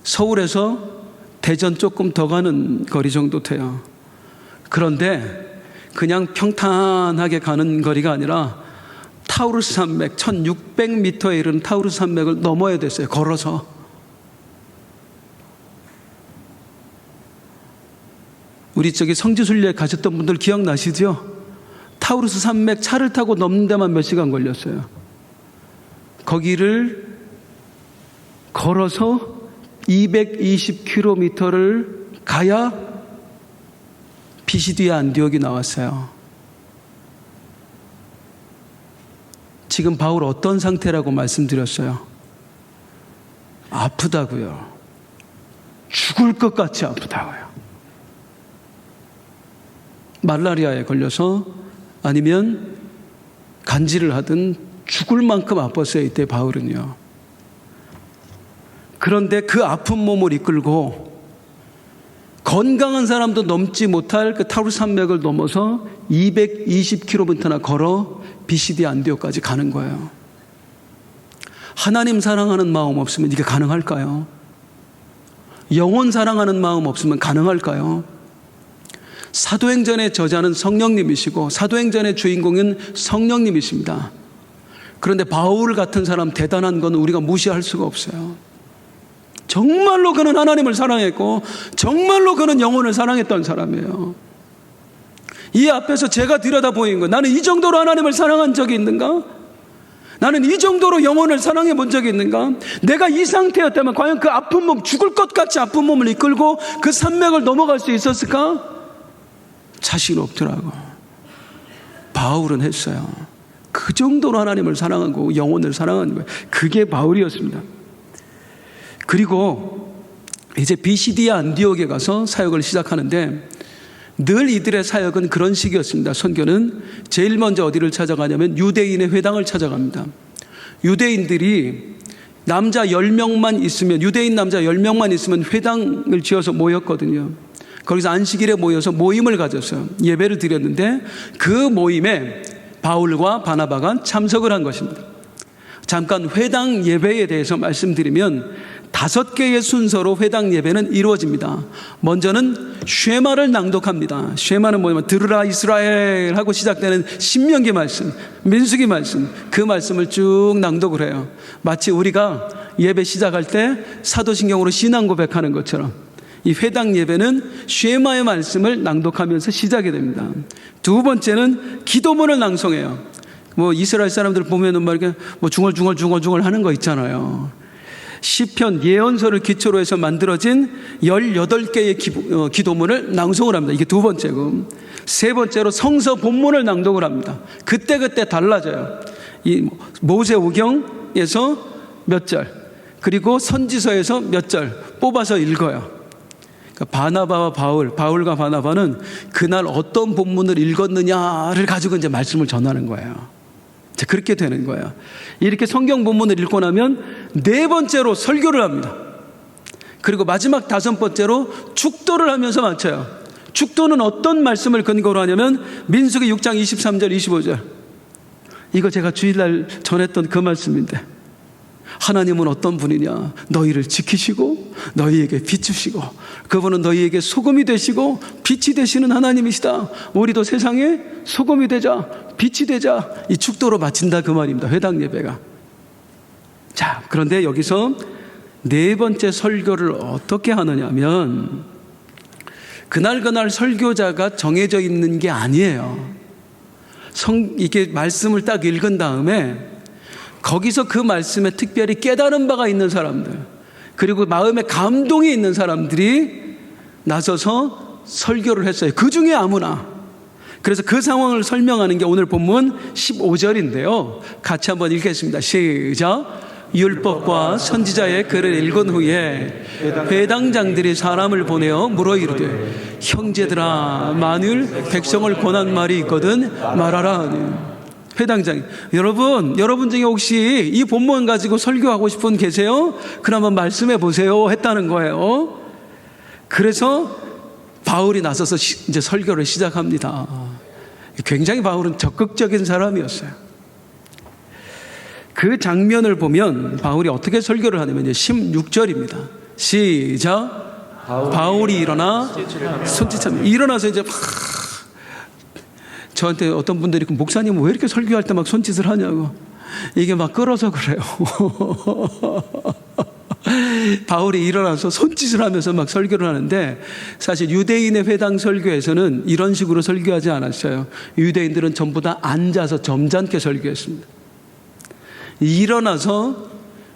서울에서 대전 조금 더 가는 거리 정도 돼요. 그런데 그냥 평탄하게 가는 거리가 아니라 타우루스 산맥 1600m에 이르는 타우루스 산맥을 넘어야 됐어요. 걸어서. 우리 저기 성지순례 가셨던 분들 기억나시죠? 타우루스 산맥 차를 타고 넘는 데만 몇 시간 걸렸어요. 거기를 걸어서 220km를 가야 비시디아 안디옥이 나왔어요. 지금 바울 어떤 상태라고 말씀드렸어요? 아프다고요. 죽을 것 같이 아프다고요. 말라리아에 걸려서 아니면 간질을 하든 죽을 만큼 아팠어요. 이때 바울은요. 그런데 그 아픈 몸을 이끌고 건강한 사람도 넘지 못할 그 타우루스 산맥을 넘어서 220km나 걸어 비시디아 안디옥까지 가는 거예요. 하나님 사랑하는 마음 없으면 이게 가능할까요? 영혼 사랑하는 마음 없으면 가능할까요? 사도행전의 저자는 성령님이시고 사도행전의 주인공은 성령님이십니다. 그런데 바울 같은 사람 대단한 건 우리가 무시할 수가 없어요. 정말로 그는 하나님을 사랑했고 정말로 그는 영혼을 사랑했던 사람이에요. 이 앞에서 제가 들여다보인 거, 나는 이 정도로 하나님을 사랑한 적이 있는가? 나는 이 정도로 영혼을 사랑해 본 적이 있는가? 내가 이 상태였다면 과연 그 아픈 몸, 죽을 것 같이 아픈 몸을 이끌고 그 산맥을 넘어갈 수 있었을까? 자신 없더라고. 바울은 했어요. 그 정도로 하나님을 사랑하고 영혼을 사랑하는 거예요. 그게 바울이었습니다. 그리고 이제 비시디아 안디옥에 가서 사역을 시작하는데 늘 이들의 사역은 그런 식이었습니다. 선교는 제일 먼저 어디를 찾아가냐면 유대인의 회당을 찾아갑니다. 유대인들이 남자 10명만 있으면, 유대인 남자 10명만 있으면 회당을 지어서 모였거든요. 거기서 안식일에 모여서 모임을 가졌어요. 예배를 드렸는데 그 모임에 바울과 바나바가 참석을 한 것입니다. 잠깐 회당 예배에 대해서 말씀드리면 5개의 순서로 회당 예배는 이루어집니다. 먼저는 쉐마를 낭독합니다. 쉐마는 뭐냐면 들으라 이스라엘 하고 시작되는 신명기 말씀, 민수기 말씀, 그 말씀을 쭉 낭독을 해요. 마치 우리가 예배 시작할 때 사도신경으로 신앙 고백하는 것처럼 이 회당 예배는 쉐마의 말씀을 낭독하면서 시작이 됩니다. 두 번째는 기도문을 낭송해요. 뭐 이스라엘 사람들 보면은 말이야 뭐 중얼중얼 하는 거 있잖아요. 시편 예언서를 기초로 해서 만들어진 18개의 기도문을 낭송을 합니다. 이게 두 번째고, 세 번째로 성서 본문을 낭독을 합니다. 그때그때 달라져요. 이 모세오경에서 몇 절, 그리고 선지서에서 몇 절 뽑아서 읽어요. 그러니까 바나바와 바울과 바나바는 그날 어떤 본문을 읽었느냐를 가지고 이제 말씀을 전하는 거예요. 그렇게 되는 거예요. 이렇게 성경 본문을 읽고 나면 네 번째로 설교를 합니다. 그리고 마지막 5번째로 축도를 하면서 마쳐요. 축도는 어떤 말씀을 근거로 하냐면 민수기 6장 23절 25절, 이거 제가 주일날 전했던 그 말씀인데, 하나님은 어떤 분이냐? 너희를 지키시고 너희에게 비추시고 그분은 너희에게 소금이 되시고 빛이 되시는 하나님이시다. 우리도 세상에 소금이 되자, 빛이 되자. 이 축도로 마친다 그 말입니다. 회당 예배가. 자, 그런데 여기서 네 번째 설교를 어떻게 하느냐면 그날 설교자가 정해져 있는 게 아니에요. 이게 말씀을 딱 읽은 다음에 거기서 그 말씀에 특별히 깨달은 바가 있는 사람들, 그리고 마음에 감동이 있는 사람들이 나서서 설교를 했어요. 그 중에 아무나. 그래서 그 상황을 설명하는 게 오늘 본문 15절인데요. 같이 한번 읽겠습니다. 시작. 율법과 선지자의 글을 읽은 후에 회당장들이 사람을 보내어 물어 이르되 형제들아 만일 백성을 권한 말이 있거든 말하라 하니. 회당장, 여러분 중에 혹시 이 본문 가지고 설교하고 싶은 분 계세요? 그럼 한번 말씀해 보세요 했다는 거예요. 그래서 바울이 나서서 이제 설교를 시작합니다. 굉장히 바울은 적극적인 사람이었어요. 그 장면을 보면 바울이 어떻게 설교를 하냐면 16절입니다. 시작. 바울이 일어나 손짓합니다. 일어나서 이제 막 저한테 어떤 분들이 목사님은 왜 이렇게 설교할 때 막 손짓을 하냐고. 이게 막 끌어서 그래요. 바울이 일어나서 손짓을 하면서 막 설교를 하는데 사실 유대인의 회당 설교에서는 이런 식으로 설교하지 않았어요. 유대인들은 전부 다 앉아서 점잖게 설교했습니다. 일어나서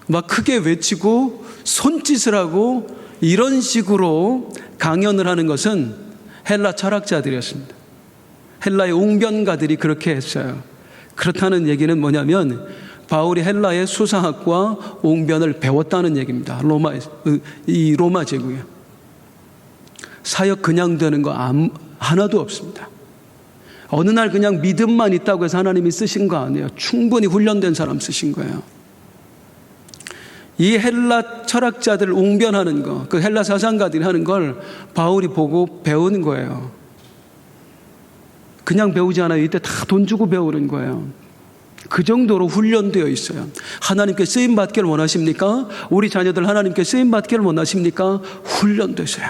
막 크게 외치고 손짓을 하고 이런 식으로 강연을 하는 것은 헬라 철학자들이었습니다. 헬라의 웅변가들이 그렇게 했어요. 그렇다는 얘기는 뭐냐면 바울이 헬라의 수사학과 웅변을 배웠다는 얘기입니다. 로마 제국에 사역 그냥 되는 거 하나도 없습니다. 어느 날 그냥 믿음만 있다고 해서 하나님이 쓰신 거 아니에요. 충분히 훈련된 사람 쓰신 거예요. 이 헬라 철학자들 웅변하는 거, 그 헬라 사상가들이 하는 걸 바울이 보고 배우는 거예요. 그냥 배우지 않아요. 이때 다 돈 주고 배우는 거예요. 그 정도로 훈련되어 있어요. 하나님께 쓰임 받기를 원하십니까? 우리 자녀들 하나님께 쓰임 받기를 원하십니까? 훈련되세요.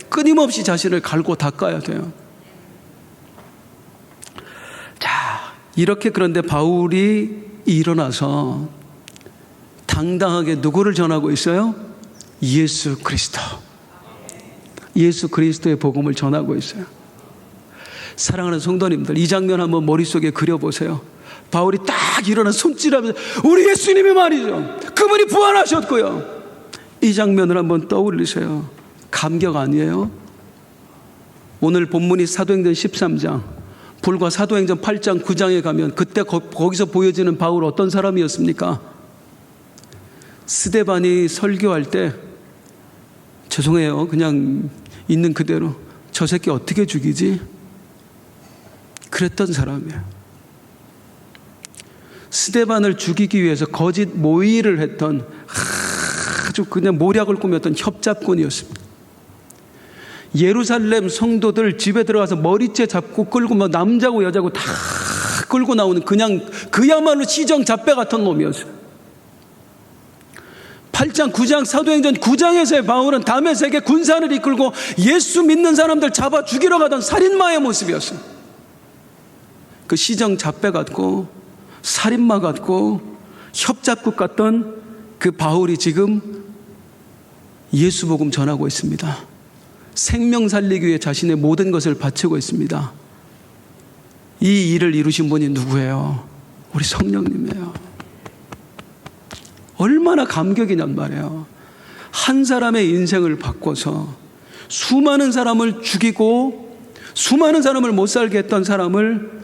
끊임없이 자신을 갈고 닦아야 돼요. 자, 이렇게 그런데 바울이 일어나서 당당하게 누구를 전하고 있어요? 예수 그리스도. 예수 그리스도의 복음을 전하고 있어요. 사랑하는 성도님들, 이 장면 한번 머릿속에 그려보세요. 바울이 딱 일어나 손짓하면서 우리 예수님이 말이죠. 그분이 부활하셨고요. 이 장면을 한번 떠올리세요. 감격 아니에요? 오늘 본문이 사도행전 13장, 불과 사도행전 8장 9장에 가면 그때 거기서 보여지는 바울 어떤 사람이었습니까? 스데반이 설교할 때 죄송해요. 그냥 있는 그대로 저 새끼 어떻게 죽이지? 그랬던 사람이에요. 스데반을 죽이기 위해서 거짓 모의를 했던 아주 그냥 모략을 꾸몄던 협잡꾼이었습니다. 예루살렘 성도들 집에 들어가서 머리채 잡고 끌고 막 남자고 여자고 다 끌고 나오는 그냥 그야말로 시정 잡배 같은 놈이었어요. 8장 9장 사도행전 9장에서의 바울은 다메섹에 군사를 이끌고 예수 믿는 사람들 잡아 죽이러 가던 살인마의 모습이었어요. 그 시정 잡배 같고 살인마 같고 협잡국 같던 그 바울이 지금 예수 복음 전하고 있습니다. 생명 살리기 위해 자신의 모든 것을 바치고 있습니다. 이 일을 이루신 분이 누구예요? 우리 성령님이에요. 얼마나 감격이냔 말이에요. 한 사람의 인생을 바꿔서 수많은 사람을 죽이고 수많은 사람을 못 살게 했던 사람을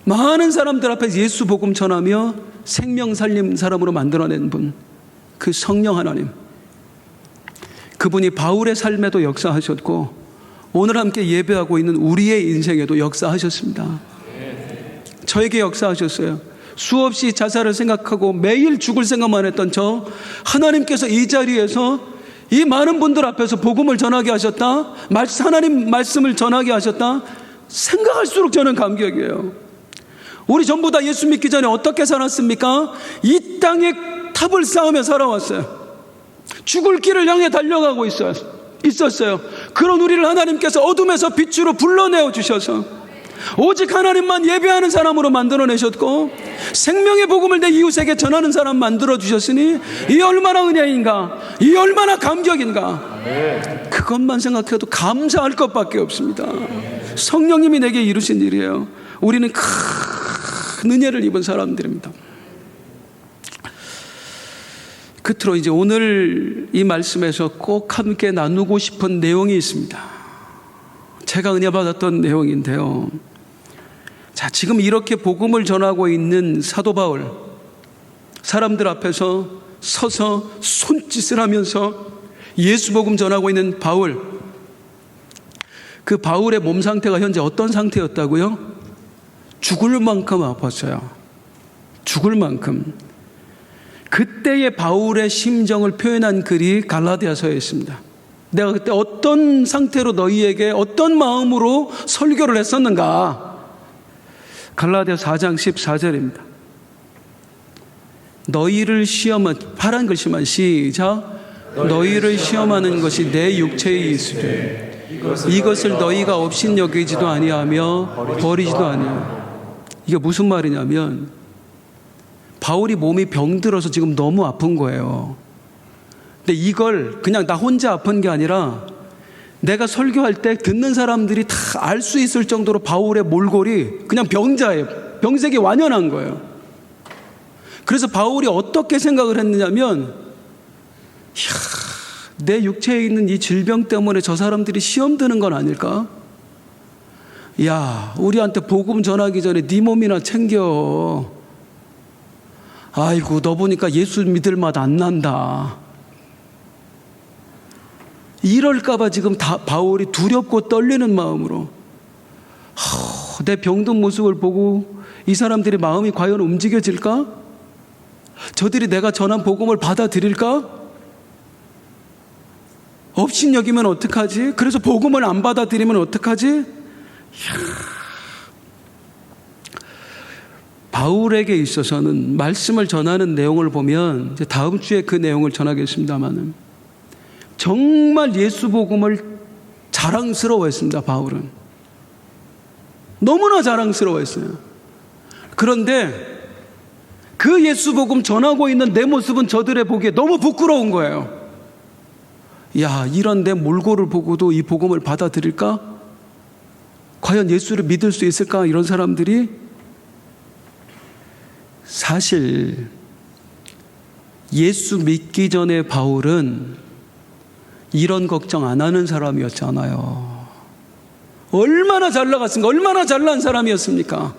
많은 사람들 앞에 예수 복음 전하며 생명 살림 사람으로 만들어낸 분, 그 성령 하나님. 그분이 바울의 삶에도 역사하셨고 오늘 함께 예배하고 있는 우리의 인생에도 역사하셨습니다. 저에게 역사하셨어요. 수없이 자살을 생각하고 매일 죽을 생각만 했던 저 하나님께서 이 자리에서 이 많은 분들 앞에서 복음을 전하게 하셨다, 하나님 말씀을 전하게 하셨다, 생각할수록 저는 감격이에요. 우리 전부 다 예수 믿기 전에 어떻게 살았습니까? 이 땅에 탑을 쌓으며 살아왔어요. 죽을 길을 향해 달려가고 있었어요. 그런 우리를 하나님께서 어둠에서 빛으로 불러내어 주셔서 오직 하나님만 예배하는 사람으로 만들어내셨고 생명의 복음을 내 이웃에게 전하는 사람 만들어 주셨으니 이 얼마나 은혜인가, 이 얼마나 감격인가. 그것만 생각해도 감사할 것밖에 없습니다. 성령님이 내게 이루신 일이에요. 우리는 큰 은혜를 입은 사람들입니다. 끝으로 이제 오늘 이 말씀에서 꼭 함께 나누고 싶은 내용이 있습니다. 제가 은혜 받았던 내용인데요. 자, 지금 이렇게 복음을 전하고 있는 사도 바울, 사람들 앞에서 서서 손짓을 하면서 예수 복음 전하고 있는 바울. 그 바울의 몸 상태가 현재 어떤 상태였다고요? 죽을 만큼 아팠어요. 죽을 만큼. 그때의 바울의 심정을 표현한 글이 갈라디아서에 있습니다. 내가 그때 어떤 상태로 너희에게 어떤 마음으로 설교를 했었는가? 갈라디아서 4장 14절입니다. 너희를 시험한, 파란 글씨만 시작. 너희를 시험하는 것이 내 육체에 있으되 이것을 너희가 업신여기지도 아니하며 버리지도 아니하며. 이게 무슨 말이냐면 바울이 몸이 병들어서 지금 너무 아픈 거예요. 근데 이걸 그냥 나 혼자 아픈 게 아니라 내가 설교할 때 듣는 사람들이 다 알 수 있을 정도로 바울의 몰골이 그냥 병자예요. 병색이 완연한 거예요. 그래서 바울이 어떻게 생각을 했느냐면, 내 육체에 있는 이 질병 때문에 저 사람들이 시험 드는 건 아닐까? 야, 우리한테 복음 전하기 전에 네 몸이나 챙겨. 아이고, 너 보니까 예수 믿을 맛 안 난다. 이럴까봐 지금 바울이 두렵고 떨리는 마음으로 내 병든 모습을 보고 이 사람들의 마음이 과연 움직여질까? 저들이 내가 전한 복음을 받아들일까? 업신여기면 어떡하지? 그래서 복음을 안 받아들이면 어떡하지? 바울에게 있어서는 말씀을 전하는 내용을 보면 이제 다음 주에 그 내용을 전하겠습니다만은 정말 예수 복음을 자랑스러워했습니다. 바울은 너무나 자랑스러워했어요. 그런데 그 예수 복음 전하고 있는 내 모습은 저들의 보기에 너무 부끄러운 거예요. 야, 이런 내 몰골을 보고도 이 복음을 받아들일까? 과연 예수를 믿을 수 있을까? 이런 사람들이 사실 예수 믿기 전에 바울은 이런 걱정 안 하는 사람이었잖아요. 얼마나 잘 나갔습니까? 얼마나 잘난 사람이었습니까?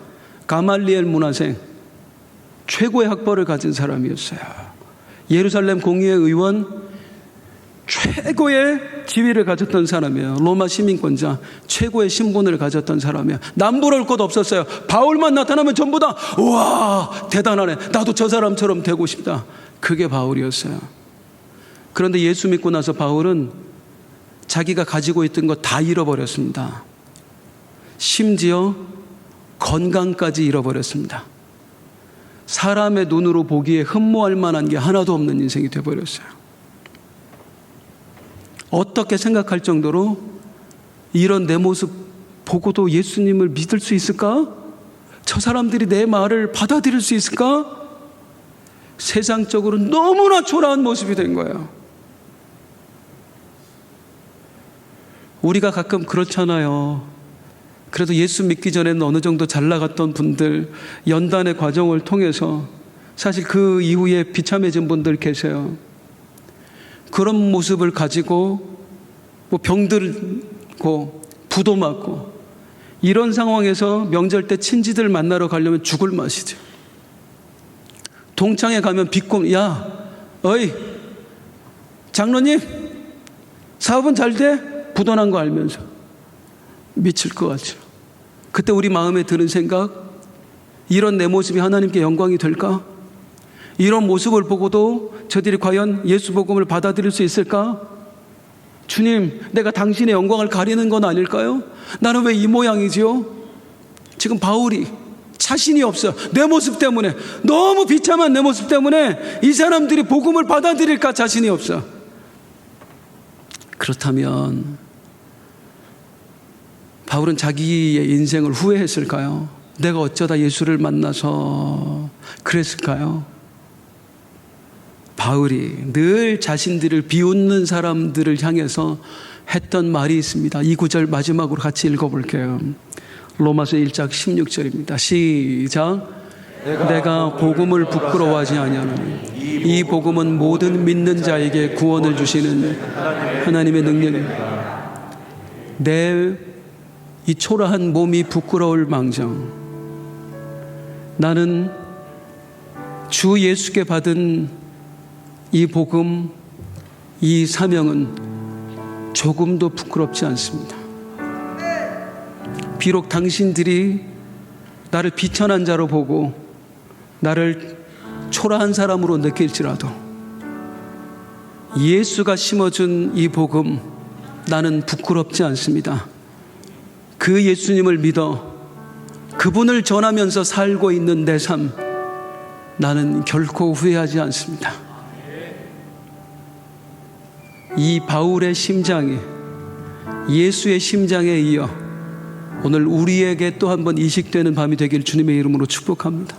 가말리엘 문화생, 최고의 학벌을 가진 사람이었어요. 예루살렘 공의회 의원, 최고의 지위를 가졌던 사람이에요. 로마 시민권자, 최고의 신분을 가졌던 사람이에요. 남부러울 것 없었어요. 바울만 나타나면 전부 다 우와 대단하네, 나도 저 사람처럼 되고 싶다. 그게 바울이었어요. 그런데 예수 믿고 나서 바울은 자기가 가지고 있던 거 다 잃어버렸습니다. 심지어 건강까지 잃어버렸습니다. 사람의 눈으로 보기에 흠모할 만한 게 하나도 없는 인생이 되어버렸어요. 어떻게 생각할 정도로 이런 내 모습 보고도 예수님을 믿을 수 있을까? 저 사람들이 내 말을 받아들일 수 있을까? 세상적으로 너무나 초라한 모습이 된 거예요. 우리가 가끔 그렇잖아요. 그래도 예수 믿기 전에는 어느 정도 잘 나갔던 분들, 연단의 과정을 통해서 사실 그 이후에 비참해진 분들 계세요. 그런 모습을 가지고 뭐 병들고 부도 맞고 이런 상황에서 명절 때 친지들 만나러 가려면 죽을 맛이죠. 동창회 가면 비꼼, 야, 어이, 장로님, 사업은 잘 돼? 부도난 거 알면서 미칠 것 같죠. 그때 우리 마음에 드는 생각, 이런 내 모습이 하나님께 영광이 될까? 이런 모습을 보고도 저들이 과연 예수 복음을 받아들일 수 있을까? 주님, 내가 당신의 영광을 가리는 건 아닐까요? 나는 왜 이 모양이지요? 지금 바울이 자신이 없어요. 내 모습 때문에, 너무 비참한 내 모습 때문에 이 사람들이 복음을 받아들일까 자신이 없어. 그렇다면 바울은 자기의 인생을 후회했을까요? 내가 어쩌다 예수를 만나서 그랬을까요? 바울이 늘 자신들을 비웃는 사람들을 향해서 했던 말이 있습니다. 이 구절 마지막으로 같이 읽어볼게요. 로마서 1장 16절입니다. 시작. 내가 복음을 부끄러워하지 아니하노니 이 복음은 모든 믿는 자에게 구원을 주시는 하나님의 능력입니다. 내 이 초라한 몸이 부끄러울 망정 나는 주 예수께 받은 이 복음, 이 사명은 조금도 부끄럽지 않습니다. 비록 당신들이 나를 비천한 자로 보고 나를 초라한 사람으로 느낄지라도 예수가 심어준 이 복음, 나는 부끄럽지 않습니다. 그 예수님을 믿어 그분을 전하면서 살고 있는 내 삶, 나는 결코 후회하지 않습니다. 이 바울의 심장에, 예수의 심장에 이어 오늘 우리에게 또 한 번 이식되는 밤이 되길 주님의 이름으로 축복합니다.